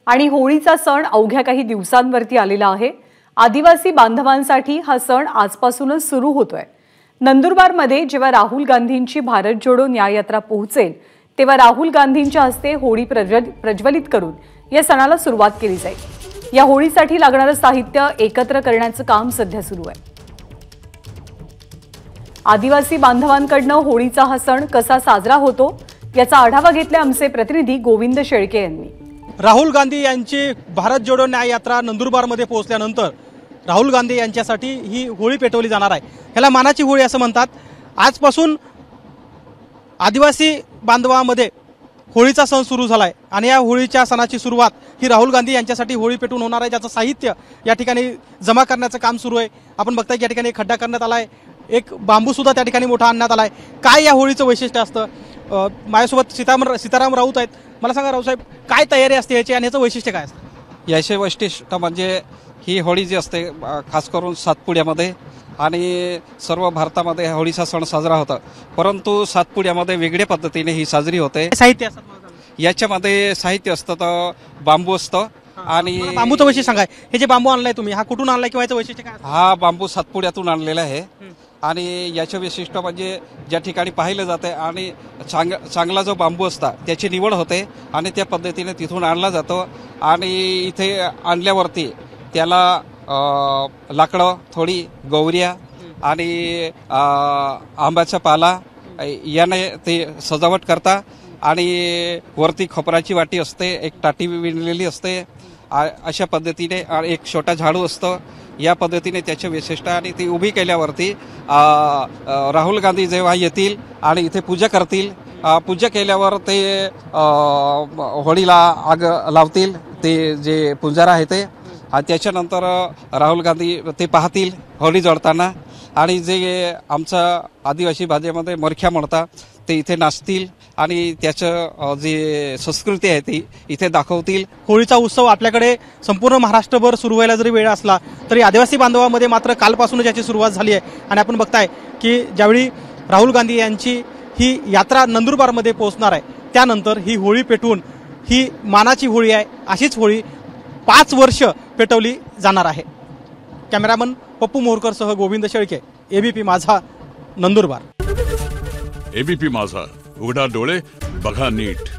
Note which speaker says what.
Speaker 1: आणि होळीचा सण अवघ्या काही दिवसांवरती आलेला आहे। आदिवासी बांधवांसाठी हा सण आजपासूनच सुरू होतोय। नंदुरबारमध्ये जेव्हा राहुल गांधींची भारत जोडो न्याय यात्रा पोहोचेल तेव्हा राहुल गांधींच्या हस्ते होळी प्रज्वलित करून या सणाला सुरुवात केली जाईल। या होळीसाठी लागणारे साहित्य एकत्र करण्याचं काम सध्या सुरू आहे। आदिवासी बांधवांकडून होळीचा हा सण कसा साजरा होतो याचा आढावा घेतला आमचे प्रतिनिधी गोविंद शेळके यांनी।
Speaker 2: राहुल गांधी यांची भारत जोडो न्याय यात्रा नंदुरबारमध्ये पोहोचल्यानंतर राहुल गांधी यांच्यासाठी ही होळी पेटवली जाणार आहे। ह्याला मानाची होळी असं म्हणतात। आजपासून आदिवासी बांधवांमध्ये होळीचा सण सुरू झालाय आणि या होळीच्या सणाची सुरुवात ही राहुल गांधी यांच्यासाठी होळी पेटवून होणार आहे, ज्याचं साहित्य या ठिकाणी जमा करण्याचं काम सुरू आहे। आपण बघताय की या ठिकाणी खड्डा करण्यात आलाय, एक बांबू सुद्धा त्या ठिकाणी मोठा आणण्यात आलाय। काय या होळीचं वैशिष्ट्य असतं? माझ्यासोबत सीताराम राऊत आहेत। मला सांगा रावसाहेब, काय तयारी असते याची आणि याचं वैशिष्ट्य काय असतं?
Speaker 3: याचे वैशिष्ट्य म्हणजे ही होळी जी असते खास करून सातपुड्यामध्ये आणि सर्व भारतामध्ये होळीचा सण साजरा होता, परंतु सातपुड्यामध्ये वेगळ्या पद्धतीने ही साजरी होते।
Speaker 2: साहित्य
Speaker 3: याच्यामध्ये साहित्य असतं तर बांबू असतं आणि
Speaker 2: बांबूचं वैशिष्ट्य सांगाय। हे जे बांबू आणलाय तुम्ही, हा कुठून आणलाय किंवा याचं वैशिष्ट्य काय?
Speaker 3: हा बांबू सातपुड्यातून आणलेला आहे आणि याचे वैशिष्ट्य म्हणजे ज्या ठिकाणी पाहिलं जाते आणि चांगला जो बांबू असता त्याची निवड होते आणि त्या पद्धतीने तिथून आणला जातो आणि इथे आणल्यावरती त्याला लाकडं, थोडी गौऱ्या आणि आंब्याचा पाला याने ते सजावट करता आणि वरती खोपराची वाटी असते, एक टाटी विणलेली असते, अशा पद्धतीने एक छोटा झाडू असतं। या पद्धतीने त्याचे वैशिष्ट्य आणि ती उभी केल्यावरती राहुल गांधी जेव्हा येतील आणि इथे पूजा करतील, पूजा केल्यावर ते होळीला आग लावतील, ते जे पुजारा आहे ते, त्याच्यानंतर राहुल गांधी ते पाहतील होळी जळताना आणि जे आमचं आदिवासी भाषेमध्ये मोरख्या म्हणतात ते इथे नाचतील आणि त्याचं जे संस्कृती आहे ती इथे दाखवतील।
Speaker 2: होळीचा उत्सव आपल्याकडे संपूर्ण महाराष्ट्रभर सुरू व्हायला जरी वेळ असला तरी आदिवासी बांधवांमध्ये मात्र कालपासूनच याची सुरुवात झाली आहे आणि आपण बघताय की ज्यावेळी राहुल गांधी यांची ही यात्रा नंदुरबारमध्ये पोहोचणार आहे त्यानंतर ही होळी पेटवून ही मानाची होळी आहे, अशीच होळी 5 वर्ष पेटवली जाणार आहे। कॅमेरामन पप्पू मोरकरसह गोविंद शेळके, एबीपी माझा, नंदुरबार।
Speaker 4: एबीपी माझा, उघडा डोळे बघा नीट।